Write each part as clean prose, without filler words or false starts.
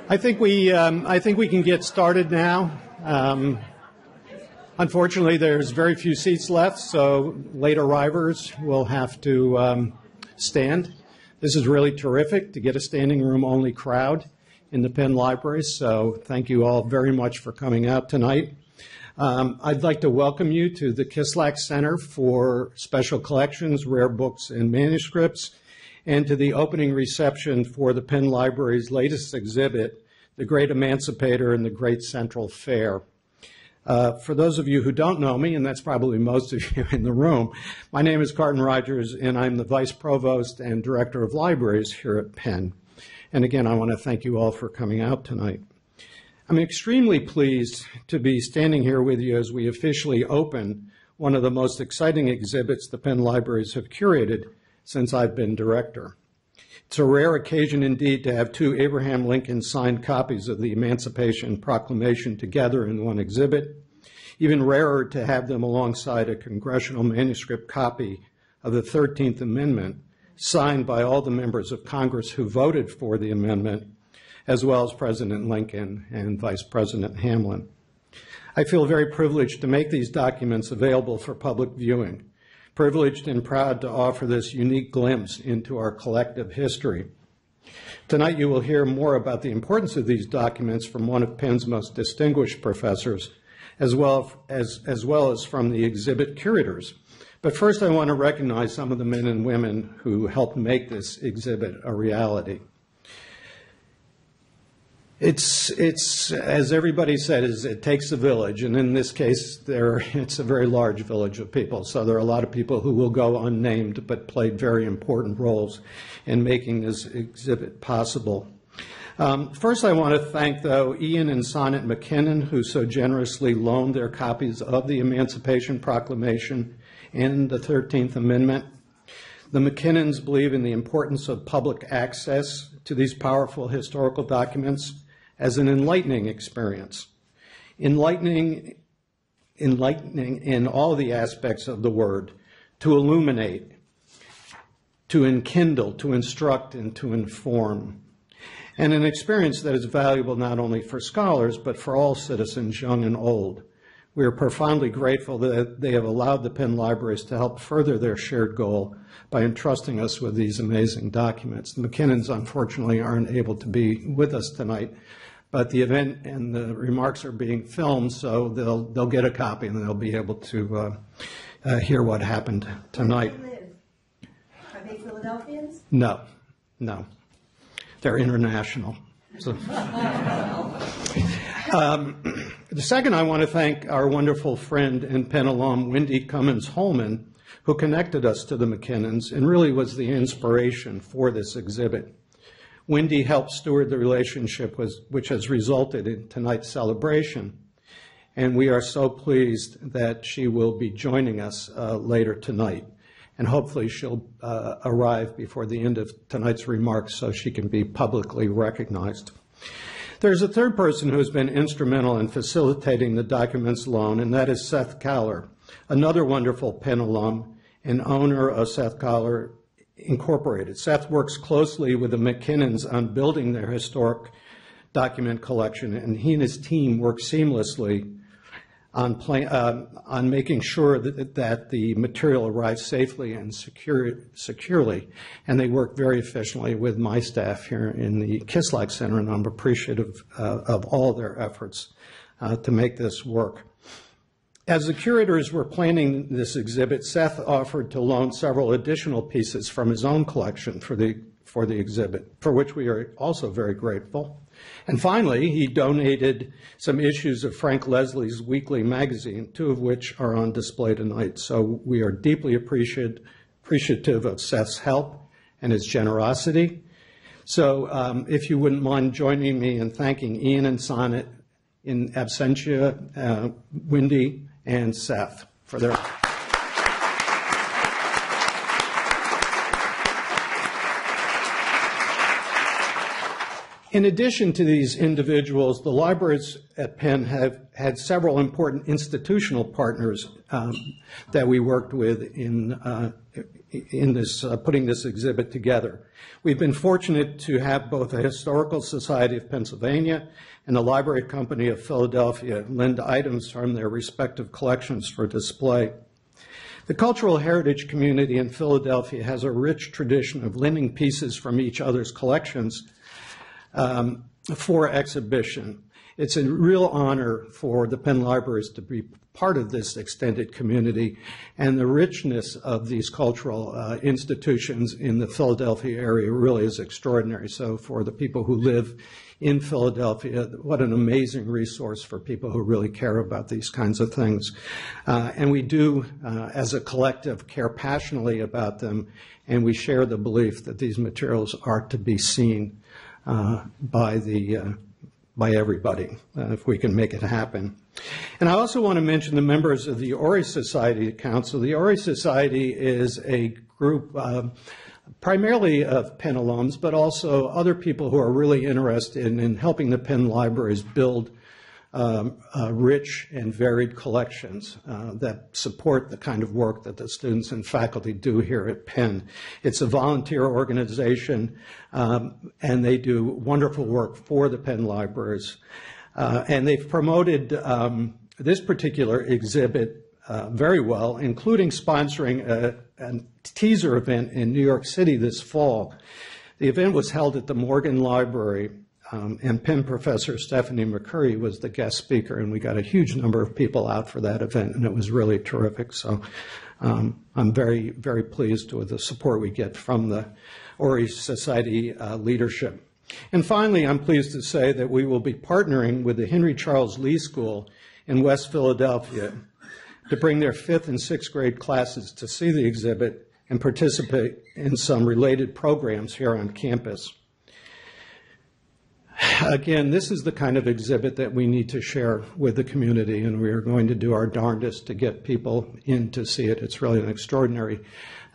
I think we can get started now. Unfortunately, there's very few seats left, so late arrivers will have to stand. This is really terrific to get a standing room only crowd in the Penn Library, so thank you all very much for coming out tonight. I'd like to welcome you to the Kislak Center for Special Collections, Rare Books, and Manuscripts, and to the opening reception for the Penn Library's latest exhibit, The Great Emancipator and the Great Central Fair. For those of you who don't know me, and that's probably most of you in the room, my name is Carton Rogers, and I'm the Vice Provost and Director of Libraries here at Penn. And again, I want to thank you all for coming out tonight. I'm extremely pleased to be standing here with you as we officially open one of the most exciting exhibits the Penn Libraries have curated since I've been director. It's a rare occasion indeed to have two Abraham Lincoln signed copies of the Emancipation Proclamation together in one exhibit. Even rarer to have them alongside a congressional manuscript copy of the 13th Amendment signed by all the members of Congress who voted for the amendment, as well as President Lincoln and Vice President Hamlin. I feel very privileged to make these documents available for public viewing, privileged and proud to offer this unique glimpse into our collective history. Tonight you will hear more about the importance of these documents from one of Penn's most distinguished professors, as well as from the exhibit curators. But first I want to recognize some of the men and women who helped make this exhibit a reality. It's as everybody said, it takes a village, and in this case, it's a very large village of people. So there are a lot of people who will go unnamed, but played very important roles in making this exhibit possible. First, I want to thank, though, Ian and Sonnet McKinnon, who so generously loaned their copies of the Emancipation Proclamation and the 13th Amendment. The McKinnons believe in the importance of public access to these powerful historical documents as an enlightening experience. Enlightening in all the aspects of the word, to illuminate, to enkindle, to instruct, and to inform. And an experience that is valuable not only for scholars, but for all citizens, young and old. We are profoundly grateful that they have allowed the Penn Libraries to help further their shared goal by entrusting us with these amazing documents. The McKinnons, unfortunately, aren't able to be with us tonight, but the event and the remarks are being filmed, so they'll get a copy and they'll be able to hear what happened tonight. Where do they live? Are they Philadelphians? No. They're international. So. The second, I want to thank our wonderful friend and Penn alum, Wendy Cummins Holman, who connected us to the McKinnons and really was the inspiration for this exhibit. Wendy helped steward the relationship which has resulted in tonight's celebration, and we are so pleased that she will be joining us later tonight. And hopefully she'll arrive before the end of tonight's remarks so she can be publicly recognized. There's a third person who has been instrumental in facilitating the documents loan, and that is Seth Cowler, another wonderful Penn alum and owner of Seth Cowler Incorporated. Seth works closely with the McKinnons on building their historic document collection, and he and his team work seamlessly on making sure that the material arrives safely and securely. And they work very efficiently with my staff here in the Kislak Center, and I'm appreciative of all their efforts to make this work. As the curators were planning this exhibit, Seth offered to loan several additional pieces from his own collection for the exhibit, for which we are also very grateful. And finally, he donated some issues of Frank Leslie's weekly magazine, two of which are on display tonight. So we are deeply appreciative of Seth's help and his generosity. So if you wouldn't mind joining me in thanking Ian and Sonnet, in absentia, Wendy and Seth for their... In addition to these individuals, the libraries at Penn have had several important institutional partners that we worked with in this putting this exhibit together. We've been fortunate to have both the Historical Society of Pennsylvania and the Library Company of Philadelphia lend items from their respective collections for display. The cultural heritage community in Philadelphia has a rich tradition of lending pieces from each other's collections for exhibition. It's a real honor for the Penn Libraries to be part of this extended community, and the richness of these cultural institutions in the Philadelphia area really is extraordinary. So for the people who live in Philadelphia, what an amazing resource for people who really care about these kinds of things. And we do, as a collective, care passionately about them, and we share the belief that these materials are to be seen by everybody, if we can make it happen. And I also want to mention the members of the Ori Society Council. The Ori Society is a group primarily of Penn alums, but also other people who are really interested in helping the Penn Libraries build rich and varied collections that support the kind of work that the students and faculty do here at Penn. It's a volunteer organization, and they do wonderful work for the Penn Libraries. And they've promoted this particular exhibit very well, including sponsoring a teaser event in New York City this fall. The event was held at the Morgan Library, and Penn professor Stephanie McCurry was the guest speaker, and we got a huge number of people out for that event, and it was really terrific. So I'm very, very pleased with the support we get from the Ori Society leadership. And finally, I'm pleased to say that we will be partnering with the Henry Charles Lee School in West Philadelphia to bring their 5th and 6th grade classes to see the exhibit and participate in some related programs here on campus. Again, this is the kind of exhibit that we need to share with the community, and we are going to do our darndest to get people in to see it. It's really an extraordinary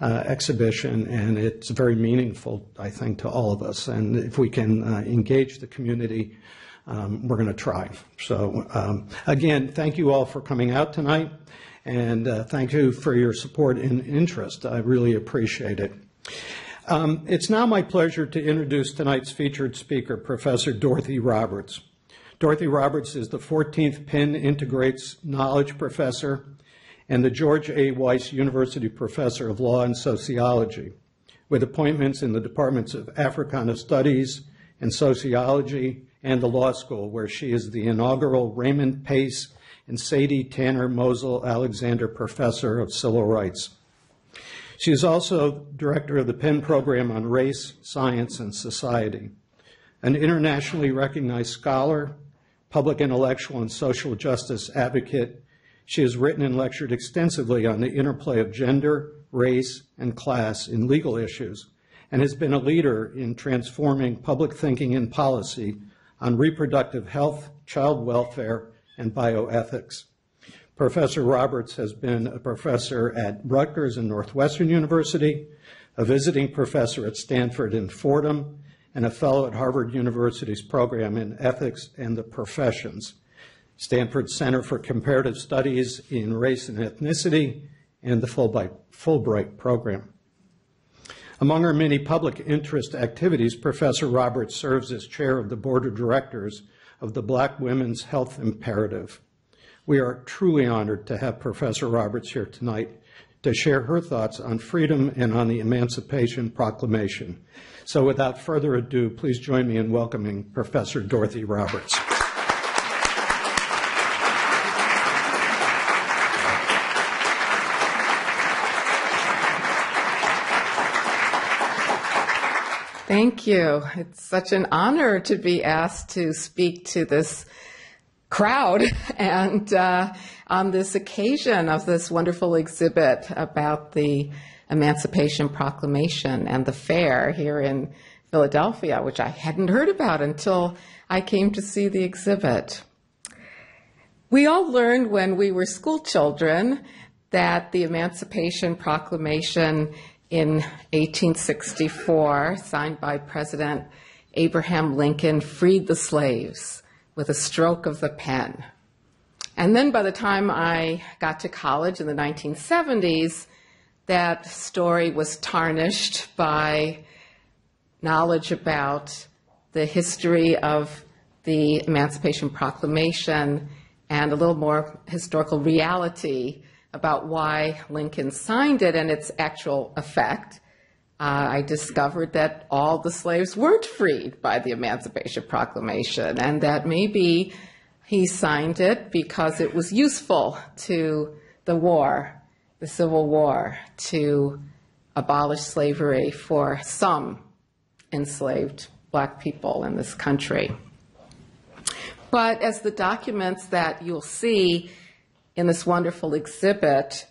exhibition, and it's very meaningful, I think, to all of us. And if we can engage the community, we're going to try. So again, thank you all for coming out tonight, and thank you for your support and interest. I really appreciate it. It's now my pleasure to introduce tonight's featured speaker, Professor Dorothy Roberts. Dorothy Roberts is the 14th Penn Integrates Knowledge Professor and the George A. Weiss University Professor of Law and Sociology, with appointments in the Departments of Africana Studies and Sociology and the Law School, where she is the inaugural Raymond Pace and Sadie Tanner Mosel Alexander Professor of Civil Rights. She is also director of the Penn Program on Race, Science, and Society. An internationally recognized scholar, public intellectual, and social justice advocate, she has written and lectured extensively on the interplay of gender, race, and class in legal issues, and has been a leader in transforming public thinking and policy on reproductive health, child welfare, and bioethics. Professor Roberts has been a professor at Rutgers and Northwestern University, a visiting professor at Stanford and Fordham, and a fellow at Harvard University's program in Ethics and the Professions, Stanford Center for Comparative Studies in Race and Ethnicity, and the Fulbright program. Among her many public interest activities, Professor Roberts serves as chair of the board of directors of the Black Women's Health Imperative. We are truly honored to have Professor Roberts here tonight to share her thoughts on freedom and on the Emancipation Proclamation. So without further ado, please join me in welcoming Professor Dorothy Roberts. Thank you. It's such an honor to be asked to speak to this crowd and on this occasion of this wonderful exhibit about the Emancipation Proclamation and the fair here in Philadelphia, which I hadn't heard about until I came to see the exhibit. We all learned when we were school children that the Emancipation Proclamation in 1864, signed by President Abraham Lincoln freed the slaves with a stroke of the pen. And then by the time I got to college in the 1970s, that story was tarnished by knowledge about the history of the Emancipation Proclamation and a little more historical reality about why Lincoln signed it and its actual effect. I discovered that all the slaves weren't freed by the Emancipation Proclamation, and that maybe he signed it because it was useful to the war, the Civil War, to abolish slavery for some enslaved Black people in this country. But as the documents that you'll see in this wonderful exhibit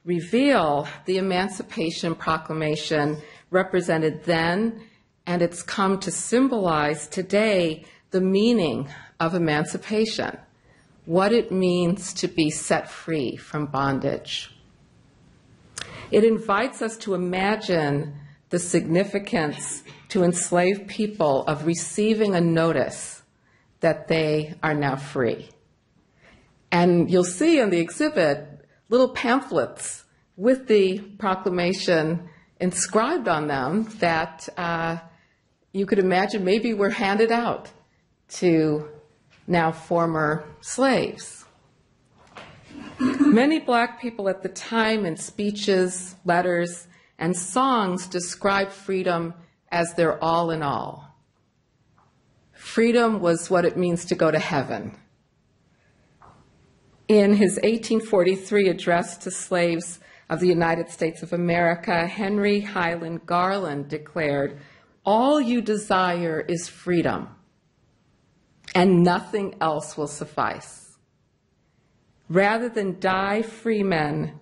reveal, the Emancipation Proclamation represented then, and it's come to symbolize today, the meaning of emancipation, what it means to be set free from bondage. It invites us to imagine the significance to enslaved people of receiving a notice that they are now free. And you'll see in the exhibit little pamphlets with the proclamation inscribed on them that you could imagine maybe were handed out to now former slaves. Many Black people at the time in speeches, letters, and songs described freedom as their all in all. Freedom was what it means to go to heaven. In his 1843 address to slaves of the United States of America, Henry Highland Garland declared, "All you desire is freedom, and nothing else will suffice. Rather die freemen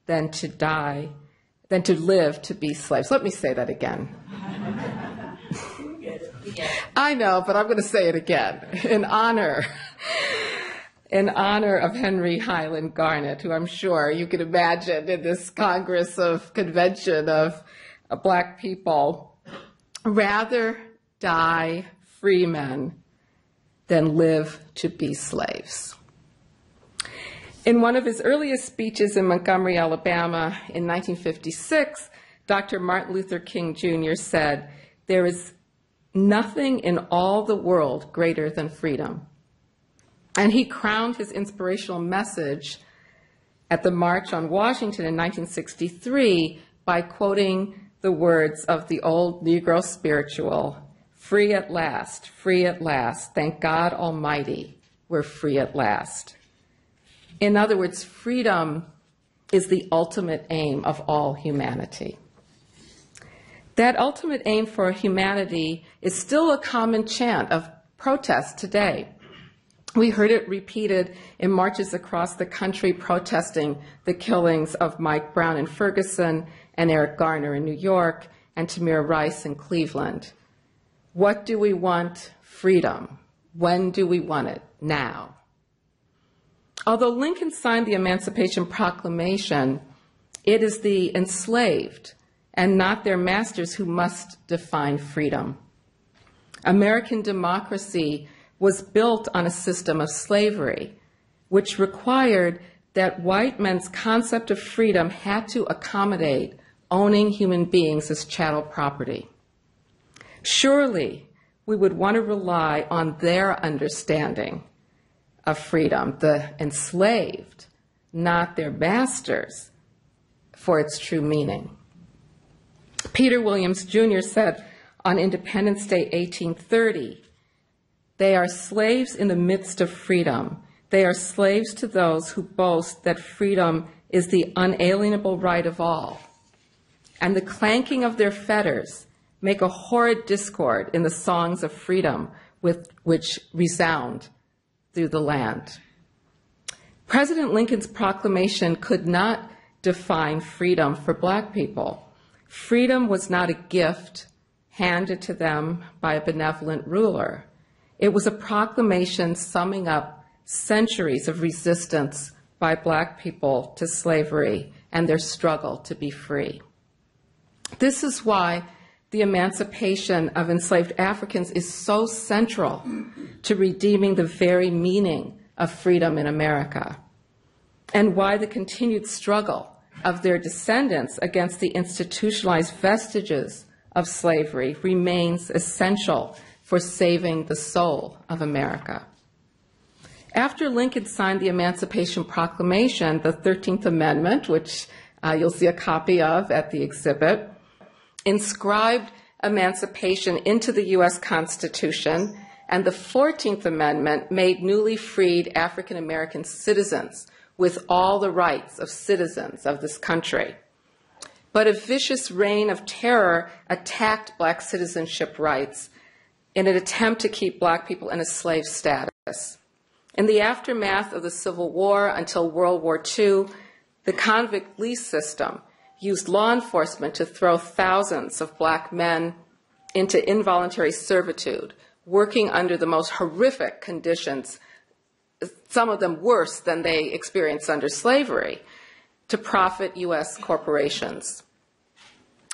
than to live to be slaves." Let me say that again. I know, but I'm going to say it again in honor of Henry Highland Garnet, who I'm sure you can imagine in this Congress of Convention of Black people. Rather die free men than live to be slaves. In one of his earliest speeches in Montgomery, Alabama in 1956, Dr. Martin Luther King Jr. said, "There is nothing in all the world greater than freedom." And he crowned his inspirational message at the March on Washington in 1963 by quoting the words of the old Negro spiritual, free at last, thank God Almighty, we're free at last." In other words, freedom is the ultimate aim of all humanity. That ultimate aim for humanity is still a common chant of protest today. We heard it repeated in marches across the country protesting the killings of Mike Brown in Ferguson and Eric Garner in New York and Tamir Rice in Cleveland. What do we want? Freedom. When do we want it? Now. Although Lincoln signed the Emancipation Proclamation, it is the enslaved and not their masters who must define freedom. American democracy was built on a system of slavery, which required that white men's concept of freedom had to accommodate owning human beings as chattel property. Surely, we would want to rely on their understanding of freedom, the enslaved, not their masters, for its true meaning. Peter Williams Jr. said on Independence Day 1830, "They are slaves in the midst of freedom. They are slaves to those who boast that freedom is the unalienable right of all. And the clanking of their fetters make a horrid discord in the songs of freedom with which resound through the land." President Lincoln's proclamation could not define freedom for Black people. Freedom was not a gift handed to them by a benevolent ruler. It was a proclamation summing up centuries of resistance by Black people to slavery and their struggle to be free. This is why the emancipation of enslaved Africans is so central to redeeming the very meaning of freedom in America, and why the continued struggle of their descendants against the institutionalized vestiges of slavery remains essential for saving the soul of America. After Lincoln signed the Emancipation Proclamation, the 13th Amendment, which you'll see a copy of at the exhibit, inscribed emancipation into the U.S. Constitution, and the 14th Amendment made newly freed African American citizens with all the rights of citizens of this country. But a vicious reign of terror attacked Black citizenship rights in an attempt to keep Black people in a slave status. In the aftermath of the Civil War until World War II, the convict lease system used law enforcement to throw thousands of Black men into involuntary servitude, working under the most horrific conditions, some of them worse than they experienced under slavery, to profit U.S. corporations.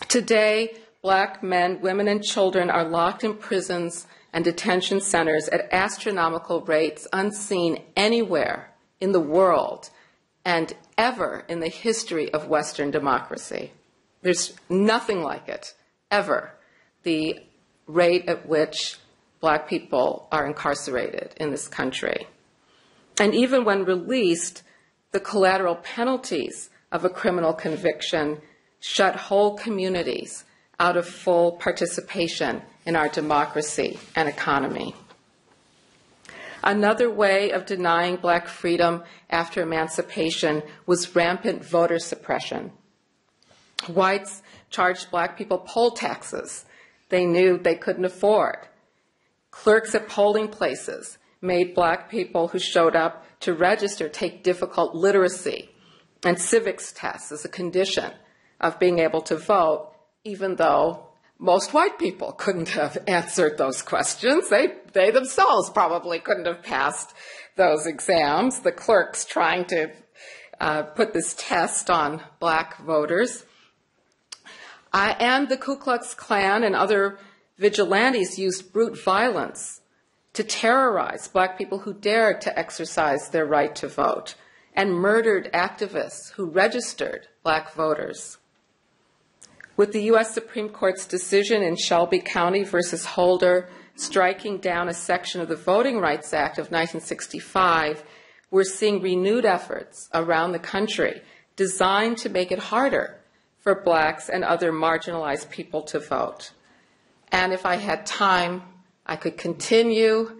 Today, Black men, women, and children are locked in prisons and detention centers at astronomical rates unseen anywhere in the world and ever in the history of Western democracy. There's nothing like it, ever, the rate at which Black people are incarcerated in this country. And even when released, the collateral penalties of a criminal conviction shut whole communities out of full participation in our democracy and economy. Another way of denying Black freedom after emancipation was rampant voter suppression. Whites charged Black people poll taxes they knew they couldn't afford. Clerks at polling places made Black people who showed up to register take difficult literacy and civics tests as a condition of being able to vote, even though most white people couldn't have answered those questions. They themselves probably couldn't have passed those exams, the clerks trying to put this test on Black voters. And the Ku Klux Klan and other vigilantes used brute violence to terrorize Black people who dared to exercise their right to vote, and murdered activists who registered Black voters. With the U.S. Supreme Court's decision in Shelby County versus Holder striking down a section of the Voting Rights Act of 1965, we're seeing renewed efforts around the country designed to make it harder for Blacks and other marginalized people to vote. And if I had time, I could continue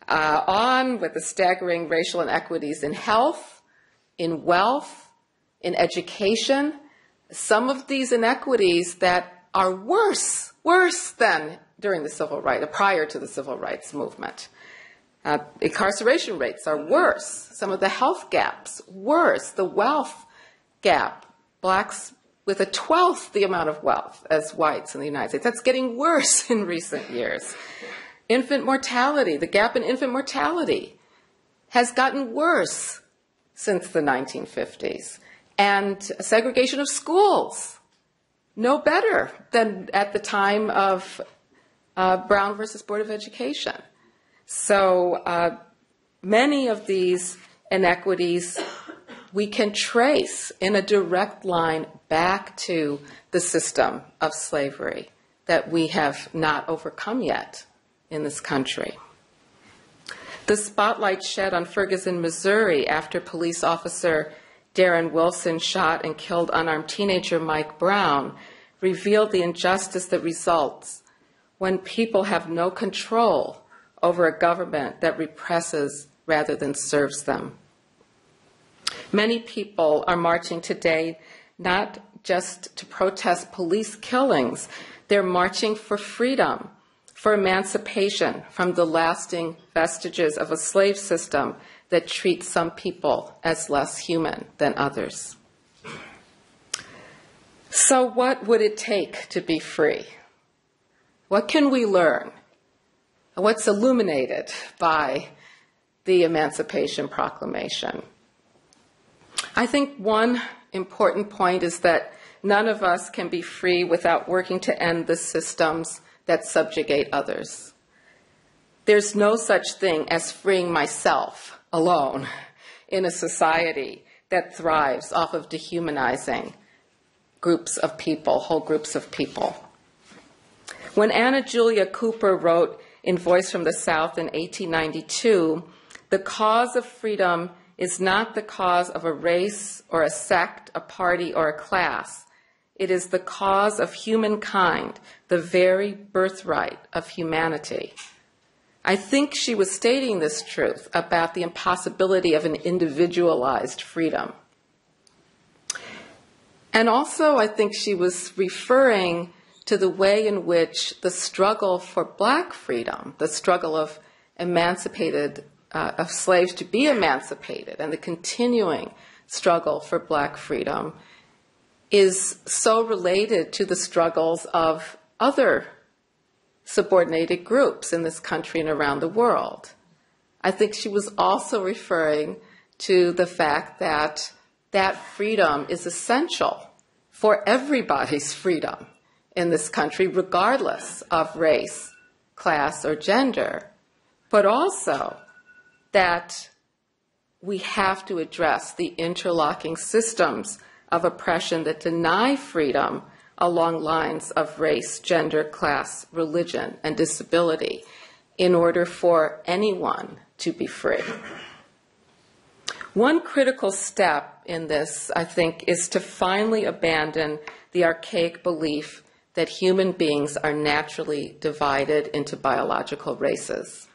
on with the staggering racial inequities in health, in wealth, in education. Some of these inequities that are worse than during the civil rights, prior to the civil rights movement. Incarceration rates are worse. Some of the health gaps, worse. The wealth gap, Blacks with a 12th the amount of wealth as whites in the United States. That's getting worse in recent years. Infant mortality, the gap in infant mortality has gotten worse since the 1950s. And segregation of schools, no better than at the time of Brown versus Board of Education. So many of these inequities we can trace in a direct line back to the system of slavery that we have not overcome yet in this country. The spotlight shed on Ferguson, Missouri, after police officer Darren Wilson shot and killed unarmed teenager Mike Brown, revealed the injustice that results when people have no control over a government that represses rather than serves them. Many people are marching today not just to protest police killings, they're marching for freedom, for emancipation from the lasting vestiges of a slave system that treats some people as less human than others. So what would it take to be free? What can we learn? What's illuminated by the Emancipation Proclamation? I think one important point is that none of us can be free without working to end the systems that subjugate others. There's no such thing as freeing myself alone in a society that thrives off of dehumanizing groups of people, whole groups of people. When Anna Julia Cooper wrote in Voice from the South in 1892, the cause of freedom is not the cause of a race or a sect, a party, or a class. It is the cause of humankind, the very birthright of humanity. I think she was stating this truth about the impossibility of an individualized freedom. And also, I think she was referring to the way in which the struggle for black freedom, the struggle of of slaves to be emancipated, and the continuing struggle for black freedom is so related to the struggles of other subordinated groups in this country and around the world. I think she was also referring to the fact that that freedom is essential for everybody's freedom in this country, regardless of race, class, or gender, but also that we have to address the interlocking systems of oppression that deny freedom along lines of race, gender, class, religion, and disability in order for anyone to be free. One critical step in this, I think, is to finally abandon the archaic belief that human beings are naturally divided into biological races.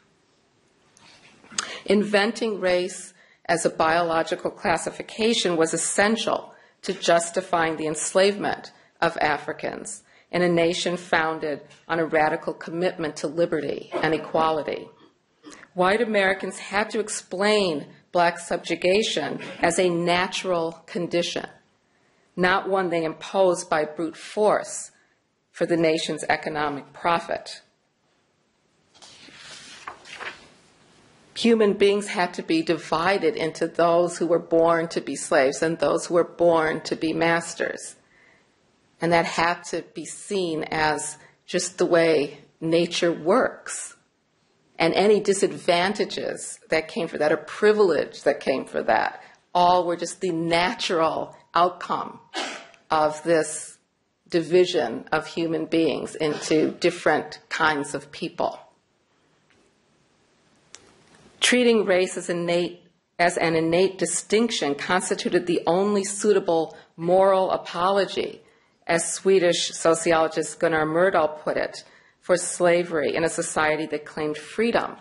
Inventing race as a biological classification was essential to justifying the enslavement of Africans in a nation founded on a radical commitment to liberty and equality. White Americans had to explain black subjugation as a natural condition, not one they imposed by brute force for the nation's economic profit. Human beings had to be divided into those who were born to be slaves and those who were born to be masters. And that had to be seen as just the way nature works. And any disadvantages that came for that, or privilege that came for that, all were just the natural outcome of this division of human beings into different kinds of people. Treating race as an innate distinction constituted the only suitable moral apology, as Swedish sociologist Gunnar Myrdal put it, for slavery in a society that claimed freedom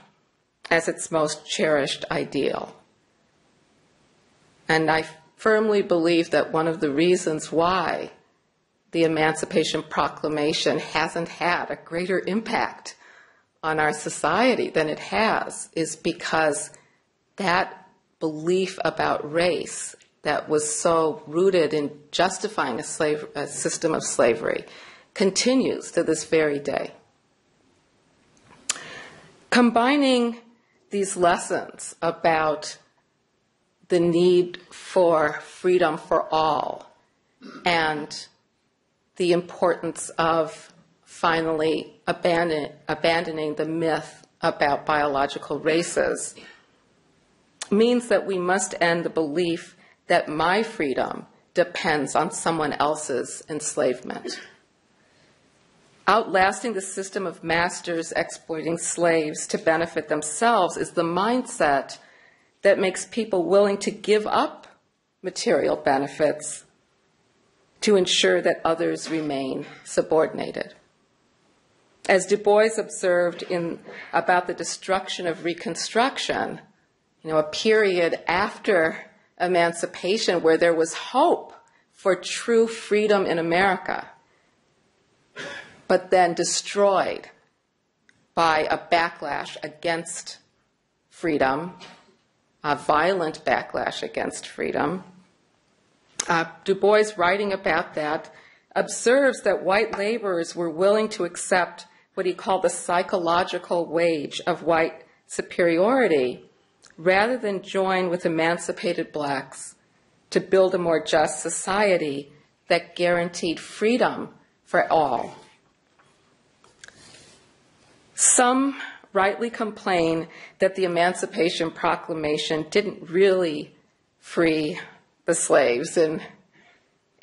as its most cherished ideal. And I firmly believe that one of the reasons why the Emancipation Proclamation hasn't had a greater impact on our society than it has is because that belief about race that was so rooted in justifying a system of slavery continues to this very day. Combining these lessons about the need for freedom for all and the importance of finally abandoning the myth about biological races means that we must end the belief that my freedom depends on someone else's enslavement. Outlasting the system of masters exploiting slaves to benefit themselves is the mindset that makes people willing to give up material benefits to ensure that others remain subordinated. As Du Bois observed about the destruction of Reconstruction, a period after emancipation where there was hope for true freedom in America, but then destroyed by a backlash against freedom, a violent backlash against freedom. Du Bois, writing about that, observes that white laborers were willing to accept what he called the psychological wage of white superiority rather than join with emancipated blacks to build a more just society that guaranteed freedom for all. Some rightly complain that the Emancipation Proclamation didn't really free the slaves in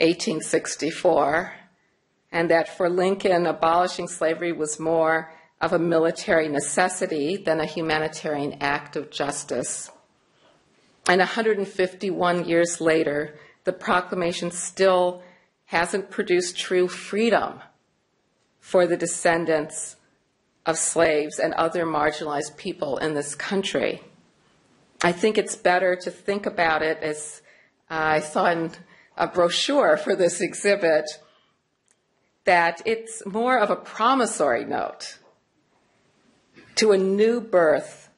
1864, and that for Lincoln, abolishing slavery was more of a military necessity than a humanitarian act of justice. And 151 years later, the proclamation still hasn't produced true freedom for the descendants of slaves and other marginalized people in this country. I think it's better to think about it as I saw in a brochure for this exhibit, that it's more of a promissory note to a new birth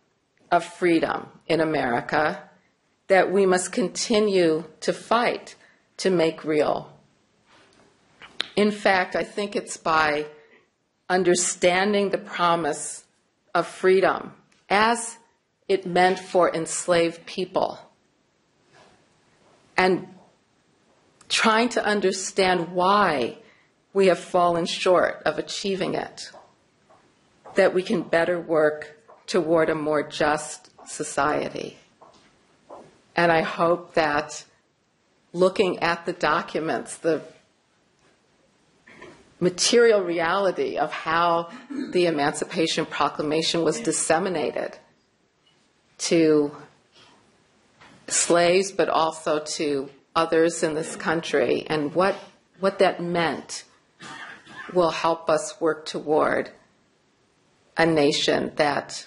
of freedom in America that we must continue to fight to make real. In fact, I think it's by understanding the promise of freedom as it meant for enslaved people and trying to understand why we have fallen short of achieving it, that we can better work toward a more just society. And I hope that looking at the documents, the material reality of how the Emancipation Proclamation was disseminated to slaves, but also to others in this country, and what that meant will help us work toward a nation that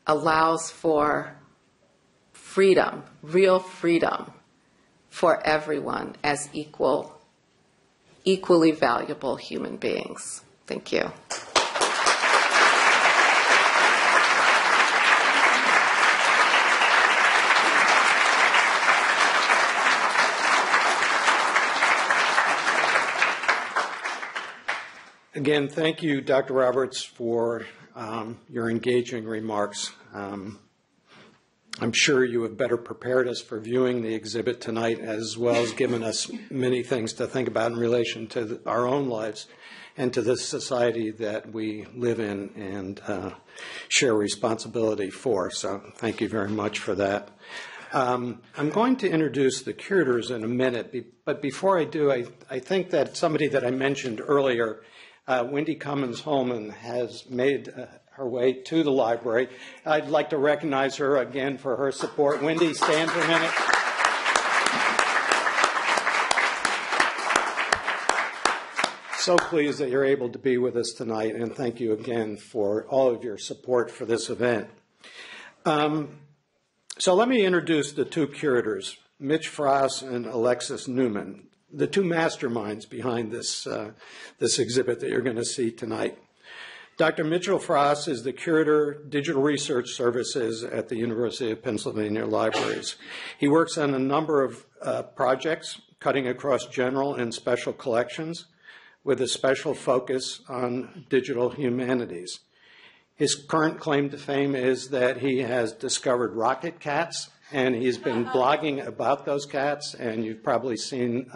allows for freedom, real freedom for everyone as equally valuable human beings. Thank you. Again, thank you, Dr. Roberts, for your engaging remarks. I'm sure you have better prepared us for viewing the exhibit tonight, as well as given us many things to think about in relation to our own lives and to this society that we live in and share responsibility for. So thank you very much for that. I'm going to introduce the curators in a minute, but before I do, I think that somebody that I mentioned earlier, Wendy Cummins-Holman, has made her way to the library. I'd like to recognize her again for her support. Wendy, stand for a minute. So pleased that you're able to be with us tonight, and thank you again for all of your support for this event. So let me introduce the two curators, Mitch Frost and Alexis Newman, the two masterminds behind this exhibit that you're going to see tonight. Dr. Mitchell Frost is the Curator, Digital Research Services at the University of Pennsylvania Libraries. He works on a number of projects cutting across general and special collections with a special focus on digital humanities. His current claim to fame is that he has discovered rocket cats, and he's been blogging about those cats, and you've probably seen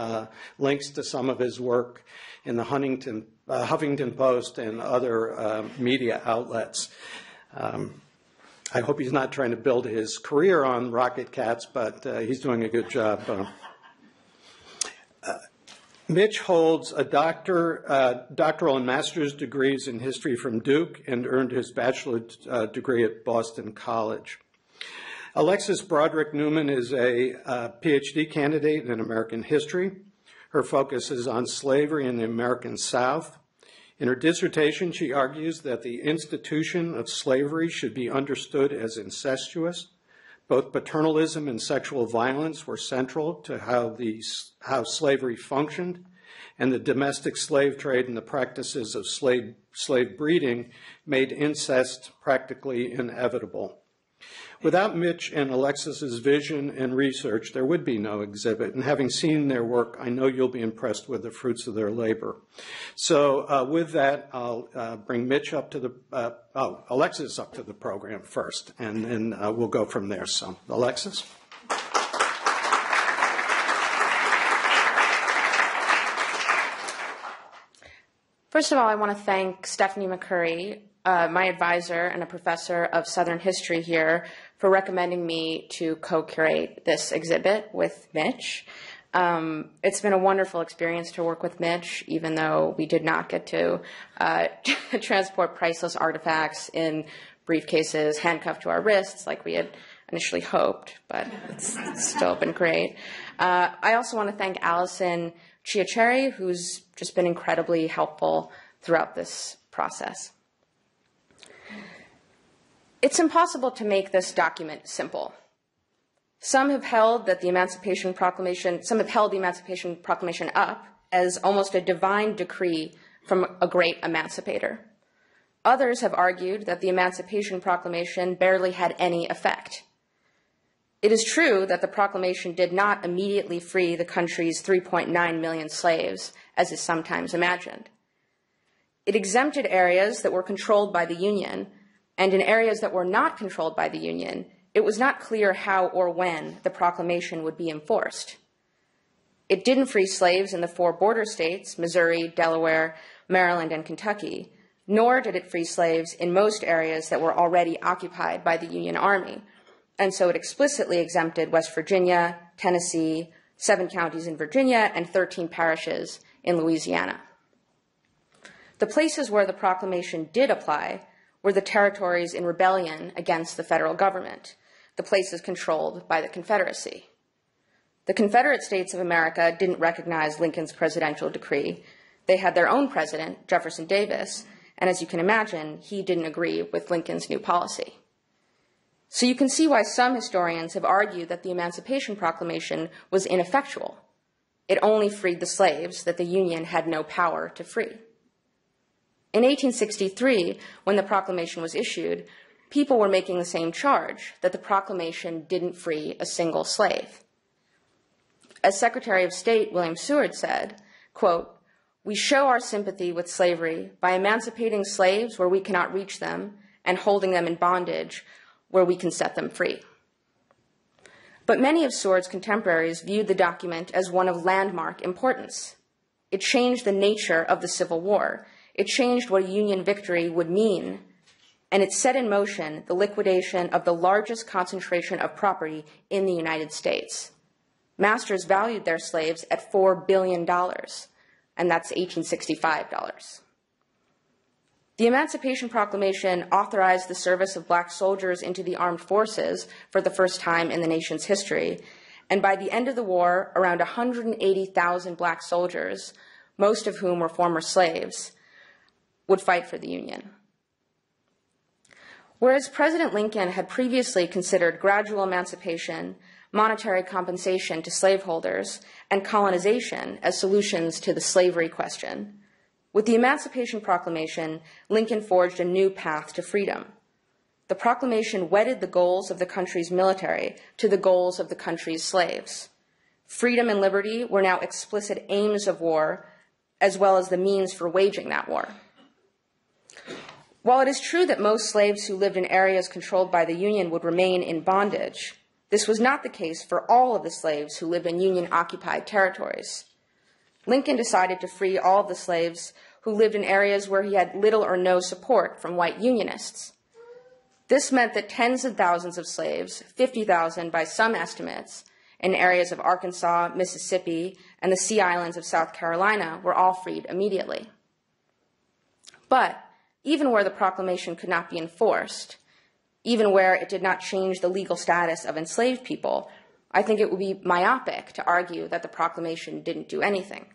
links to some of his work in the Huffington Post and other media outlets. I hope he's not trying to build his career on rocket cats, but he's doing a good job. Mitch holds a doctoral and master's degrees in history from Duke and earned his bachelor's degree at Boston College. Alexis Broderick Newman is a PhD candidate in American history. Her focus is on slavery in the American South. In her dissertation, she argues that the institution of slavery should be understood as incestuous. Both paternalism and sexual violence were central to how slavery functioned, and the domestic slave trade and the practices of slave breeding made incest practically inevitable. Without Mitch and Alexis's vision and research, there would be no exhibit. And having seen their work, I know you'll be impressed with the fruits of their labor. So with that, I'll bring Mitch up to Alexis up to the program first, and then we'll go from there. So, Alexis. First of all, I want to thank Stephanie McCurry, my advisor and a professor of Southern history here, for recommending me to co-curate this exhibit with Mitch. It's been a wonderful experience to work with Mitch, even though we did not get to transport priceless artifacts in briefcases handcuffed to our wrists like we had initially hoped, but it's still been great. I also want to thank Allison Chiacheri, who's just been incredibly helpful throughout this process. It's impossible to make this document simple. Some have held that the Emancipation Proclamation, some have held the Emancipation Proclamation up as almost a divine decree from a great emancipator. Others have argued that the Emancipation Proclamation barely had any effect. It is true that the proclamation did not immediately free the country's 3.9 million slaves, as is sometimes imagined. It exempted areas that were controlled by the Union, and in areas that were not controlled by the Union, it was not clear how or when the proclamation would be enforced. It didn't free slaves in the 4 border states, Missouri, Delaware, Maryland, and Kentucky, nor did it free slaves in most areas that were already occupied by the Union Army. And so it explicitly exempted West Virginia, Tennessee, 7 counties in Virginia, and 13 parishes in Louisiana. The places where the proclamation did apply were the territories in rebellion against the federal government, the places controlled by the Confederacy. The Confederate States of America didn't recognize Lincoln's presidential decree. They had their own president, Jefferson Davis, and as you can imagine, he didn't agree with Lincoln's new policy. So you can see why some historians have argued that the Emancipation Proclamation was ineffectual. It only freed the slaves that the Union had no power to free. In 1863, when the proclamation was issued, people were making the same charge, that the proclamation didn't free a single slave. As Secretary of State William Seward said, quote, "We show our sympathy with slavery by emancipating slaves where we cannot reach them and holding them in bondage where we can set them free." But many of Seward's contemporaries viewed the document as one of landmark importance. It changed the nature of the Civil War. It changed what a Union victory would mean, and it set in motion the liquidation of the largest concentration of property in the United States. Masters valued their slaves at $4 billion, and that's $1865. The Emancipation Proclamation authorized the service of black soldiers into the armed forces for the first time in the nation's history, and by the end of the war, around 180,000 black soldiers, most of whom were former slaves, would fight for the Union. Whereas President Lincoln had previously considered gradual emancipation, monetary compensation to slaveholders, and colonization as solutions to the slavery question, with the Emancipation Proclamation, Lincoln forged a new path to freedom. The proclamation wedded the goals of the country's military to the goals of the country's slaves. Freedom and liberty were now explicit aims of war, as well as the means for waging that war. While it is true that most slaves who lived in areas controlled by the Union would remain in bondage, this was not the case for all of the slaves who lived in Union-occupied territories. Lincoln decided to free all of the slaves who lived in areas where he had little or no support from white Unionists. This meant that tens of thousands of slaves, 50,000 by some estimates, in areas of Arkansas, Mississippi, and the Sea Islands of South Carolina were all freed immediately. But even where the proclamation could not be enforced, even where it did not change the legal status of enslaved people, I think it would be myopic to argue that the proclamation didn't do anything.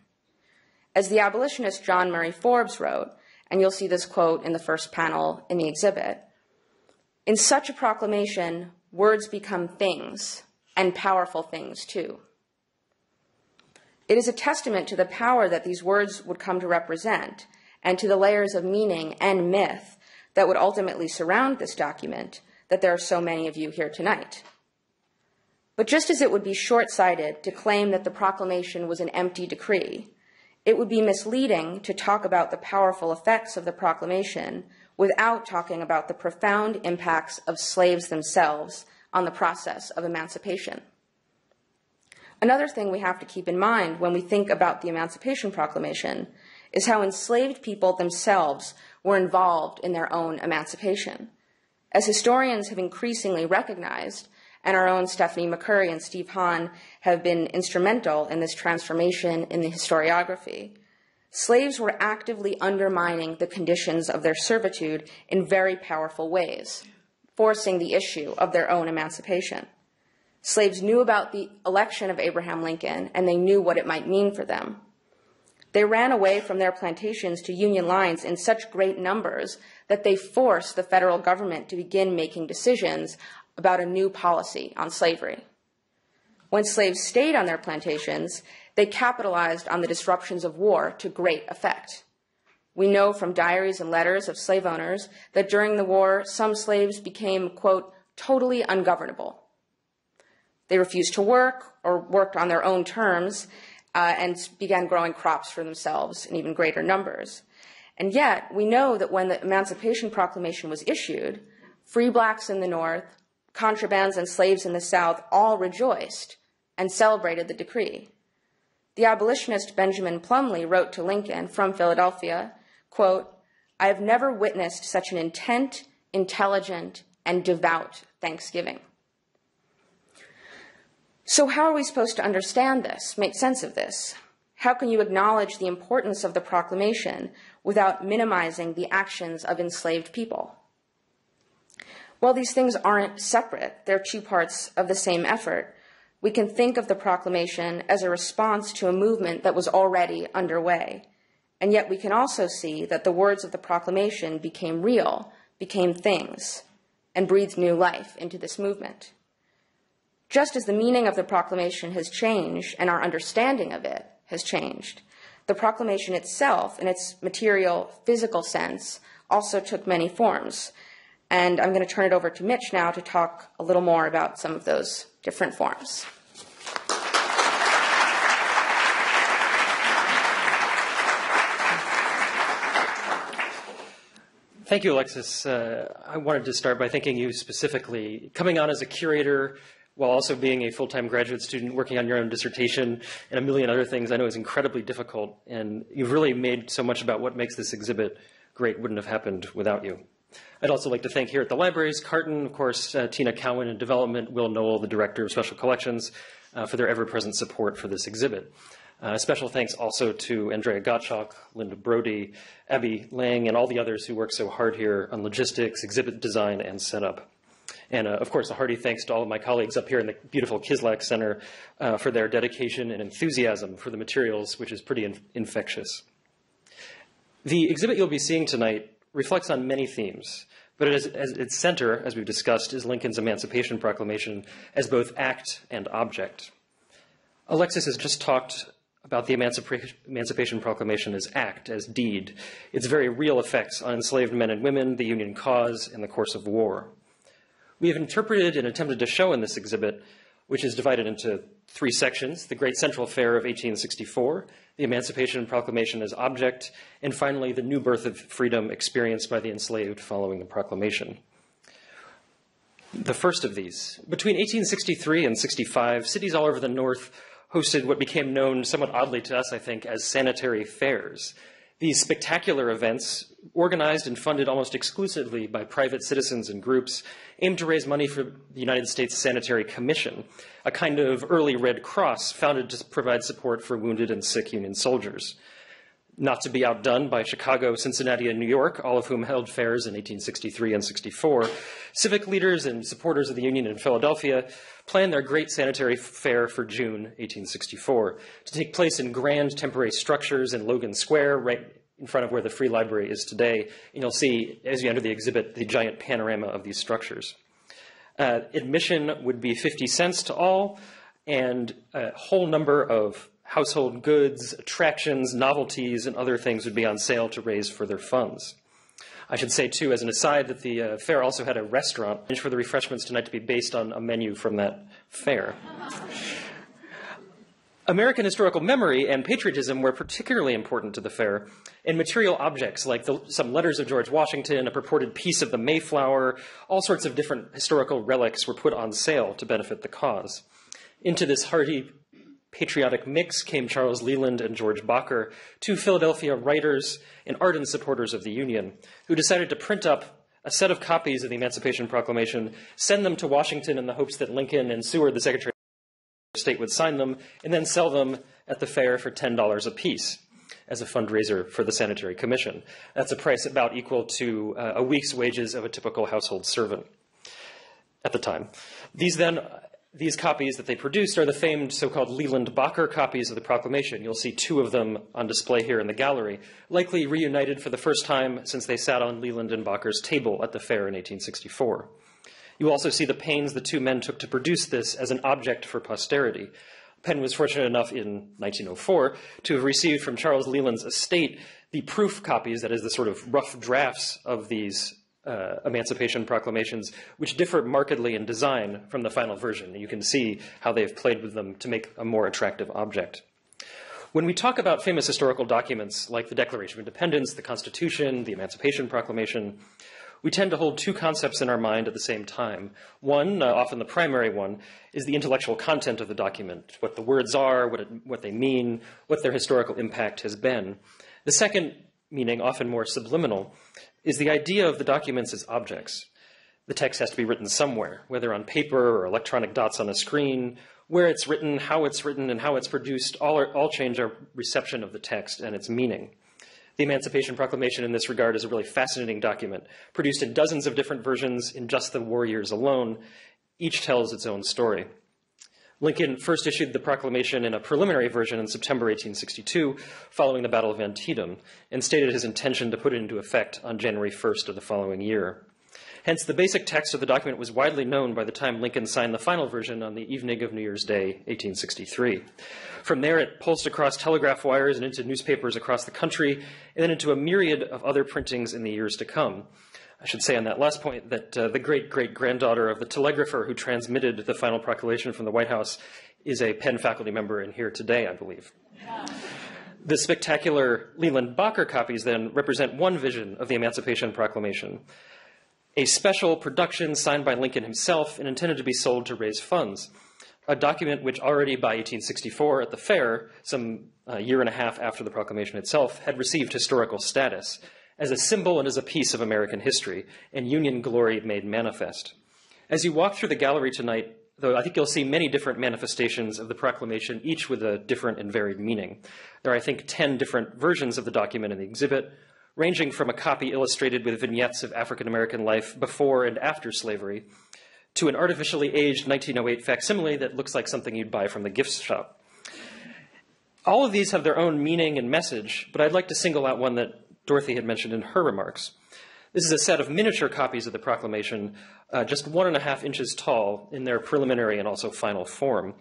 As the abolitionist John Murray Forbes wrote, and you'll see this quote in the first panel in the exhibit, "In such a proclamation, words become things, and powerful things too." It is a testament to the power that these words would come to represent, and to the layers of meaning and myth that would ultimately surround this document, that there are so many of you here tonight. But just as it would be short-sighted to claim that the proclamation was an empty decree, it would be misleading to talk about the powerful effects of the proclamation without talking about the profound impacts of slaves themselves on the process of emancipation. Another thing we have to keep in mind when we think about the Emancipation Proclamation is how enslaved people themselves were involved in their own emancipation. As historians have increasingly recognized, and our own Stephanie McCurry and Steve Hahn have been instrumental in this transformation in the historiography, slaves were actively undermining the conditions of their servitude in very powerful ways, forcing the issue of their own emancipation. Slaves knew about the election of Abraham Lincoln, and they knew what it might mean for them. They ran away from their plantations to Union lines in such great numbers that they forced the federal government to begin making decisions about a new policy on slavery. When slaves stayed on their plantations, they capitalized on the disruptions of war to great effect. We know from diaries and letters of slave owners that during the war, some slaves became, quote, totally ungovernable. They refused to work or worked on their own terms and began growing crops for themselves in even greater numbers. And yet, we know that when the Emancipation Proclamation was issued, free blacks in the North, contrabands and slaves in the South all rejoiced and celebrated the decree. The abolitionist Benjamin Plumlee wrote to Lincoln from Philadelphia, quote, "I have never witnessed such an intent, intelligent, and devout Thanksgiving." So how are we supposed to understand this, make sense of this? How can you acknowledge the importance of the proclamation without minimizing the actions of enslaved people? Well, these things aren't separate. They're two parts of the same effort. We can think of the proclamation as a response to a movement that was already underway. And yet we can also see that the words of the proclamation became real, became things, and breathed new life into this movement. Just as the meaning of the proclamation has changed and our understanding of it has changed, the proclamation itself, in its material, physical sense, also took many forms. And I'm going to turn it over to Mitch now to talk a little more about some of those different forms. Thank you, Alexis. I wanted to start by thanking you specifically. Coming on as a curator while also being a full-time graduate student, working on your own dissertation, and a million other things I know is incredibly difficult. And you've really made so much about what makes this exhibit great wouldn't have happened without you. I'd also like to thank here at the libraries, Carton, of course, Tina Cowan in development, Will Noel, the director of special collections, for their ever-present support for this exhibit. Special thanks also to Andrea Gottschalk, Linda Brody, Abby Lang, and all the others who work so hard here on logistics, exhibit design, and setup. And of course, a hearty thanks to all of my colleagues up here in the beautiful Kislak Center for their dedication and enthusiasm for the materials, which is pretty infectious. The exhibit you'll be seeing tonight reflects on many themes, but as its center, as we've discussed, is Lincoln's Emancipation Proclamation as both act and object. Alexis has just talked about the Emancipation Proclamation as act, as deed, its very real effects on enslaved men and women, the Union cause, and the course of war. We have interpreted and attempted to show in this exhibit, which is divided into three sections: the Great Central Fair of 1864, the Emancipation Proclamation as object, and finally the new birth of freedom experienced by the enslaved following the proclamation. The first of these, between 1863 and 65, cities all over the North hosted what became known somewhat oddly to us, I think, as sanitary fairs. These spectacular events, organized and funded almost exclusively by private citizens and groups, aimed to raise money for the United States Sanitary Commission, a kind of early Red Cross founded to provide support for wounded and sick Union soldiers. Not to be outdone by Chicago, Cincinnati, and New York, all of whom held fairs in 1863 and 64, civic leaders and supporters of the Union in Philadelphia planned their great sanitary fair for June 1864 to take place in grand temporary structures in Logan Square, right in front of where the Free Library is today. And you'll see, as you enter the exhibit, the giant panorama of these structures. Admission would be 50 cents to all, and a whole number of household goods, attractions, novelties, and other things would be on sale to raise further funds. I should say, too, as an aside, that the fair also had a restaurant for the refreshments tonight to be based on a menu from that fair. American historical memory and patriotism were particularly important to the fair, and material objects like some letters of George Washington, a purported piece of the Mayflower, all sorts of different historical relics were put on sale to benefit the cause. Into this hearty patriotic mix came Charles Leland and George Bacher, two Philadelphia writers and ardent supporters of the Union, who decided to print up a set of copies of the Emancipation Proclamation, send them to Washington in the hopes that Lincoln and Seward, the Secretary of State, would sign them, and then sell them at the fair for $10 apiece as a fundraiser for the Sanitary Commission. That's a price about equal to a week's wages of a typical household servant at the time. These copies that they produced are the famed so-called Leland-Bacher copies of the proclamation. You'll see two of them on display here in the gallery, likely reunited for the first time since they sat on Leland and Bacher's table at the fair in 1864. You also see the pains the two men took to produce this as an object for posterity. Penn was fortunate enough in 1904 to have received from Charles Leland's estate the proof copies, that is, the sort of rough drafts of these Emancipation Proclamations, which differ markedly in design from the final version. You can see how they've played with them to make a more attractive object. When we talk about famous historical documents like the Declaration of Independence, the Constitution, the Emancipation Proclamation, we tend to hold two concepts in our mind at the same time. One, often the primary one, is the intellectual content of the document, what the words are, what they mean, what their historical impact has been. The second meaning, often more subliminal, is the idea of the documents as objects. The text has to be written somewhere, whether on paper or electronic dots on a screen. Where it's written, and how it's produced, all change our reception of the text and its meaning. The Emancipation Proclamation in this regard is a really fascinating document, produced in dozens of different versions in just the war years alone. Each tells its own story. Lincoln first issued the proclamation in a preliminary version in September 1862, following the Battle of Antietam, and stated his intention to put it into effect on January 1st of the following year. Hence, the basic text of the document was widely known by the time Lincoln signed the final version on the evening of New Year's Day, 1863. From there, it pulsed across telegraph wires and into newspapers across the country, and then into a myriad of other printings in the years to come. I should say on that last point that the great-great-granddaughter of the telegrapher who transmitted the final proclamation from the White House is a Penn faculty member in here today, I believe. The spectacular Leland-Bacher copies then represent one vision of the Emancipation Proclamation, a special production signed by Lincoln himself and intended to be sold to raise funds, a document which already by 1864 at the fair, some year and a half after the proclamation itself, had received historical status as a symbol and as a piece of American history, and Union glory made manifest. As you walk through the gallery tonight, though, I think you'll see many different manifestations of the proclamation, each with a different and varied meaning. There are, I think, 10 different versions of the document in the exhibit, ranging from a copy illustrated with vignettes of African-American life before and after slavery, to an artificially aged 1908 facsimile that looks like something you'd buy from the gift shop. All of these have their own meaning and message, but I'd like to single out one that Dorothy had mentioned in her remarks. This is a set of miniature copies of the proclamation, just 1.5 inches tall in their preliminary and also final form.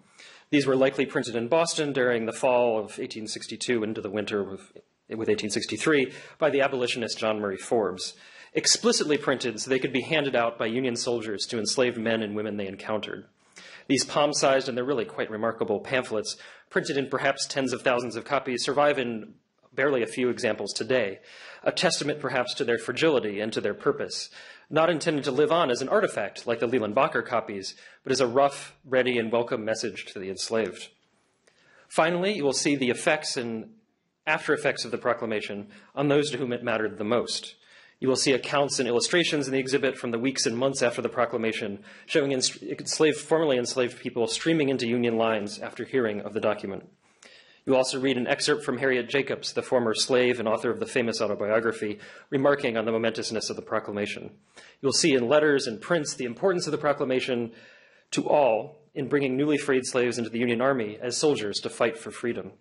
These were likely printed in Boston during the fall of 1862 into the winter with 1863 by the abolitionist John Murray Forbes, explicitly printed so they could be handed out by Union soldiers to enslaved men and women they encountered. These palm-sized, and they're really quite remarkable pamphlets, printed in perhaps tens of thousands of copies, survive in barely a few examples today, a testament perhaps to their fragility and to their purpose, not intended to live on as an artifact like the Leland-Bacher copies, but as a rough, ready, and welcome message to the enslaved. Finally, you will see the effects and after effects of the proclamation on those to whom it mattered the most. You will see accounts and illustrations in the exhibit from the weeks and months after the proclamation, showing formerly enslaved people streaming into Union lines after hearing of the document. You also read an excerpt from Harriet Jacobs, the former slave and author of the famous autobiography, remarking on the momentousness of the proclamation. You will see in letters and prints the importance of the proclamation to all in bringing newly freed slaves into the Union Army as soldiers to fight for freedom.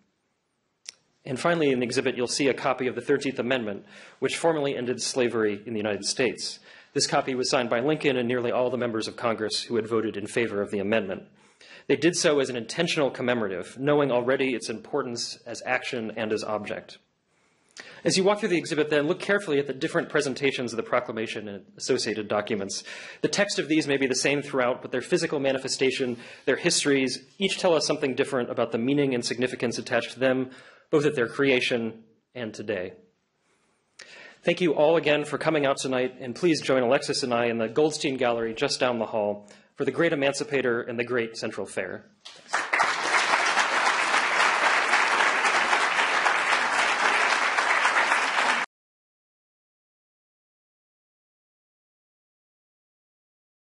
And finally, in the exhibit, you'll see a copy of the 13th Amendment, which formally ended slavery in the United States. This copy was signed by Lincoln and nearly all the members of Congress who had voted in favor of the amendment. They did so as an intentional commemorative, knowing already its importance as action and as object. As you walk through the exhibit, then, look carefully at the different presentations of the proclamation and associated documents. The text of these may be the same throughout, but their physical manifestation, their histories, each tell us something different about the meaning and significance attached to them, both at their creation and today. Thank you all again for coming out tonight, and please join Alexis and I in the Goldstein Gallery just down the hall for the Great Emancipator and the Great Central Fair.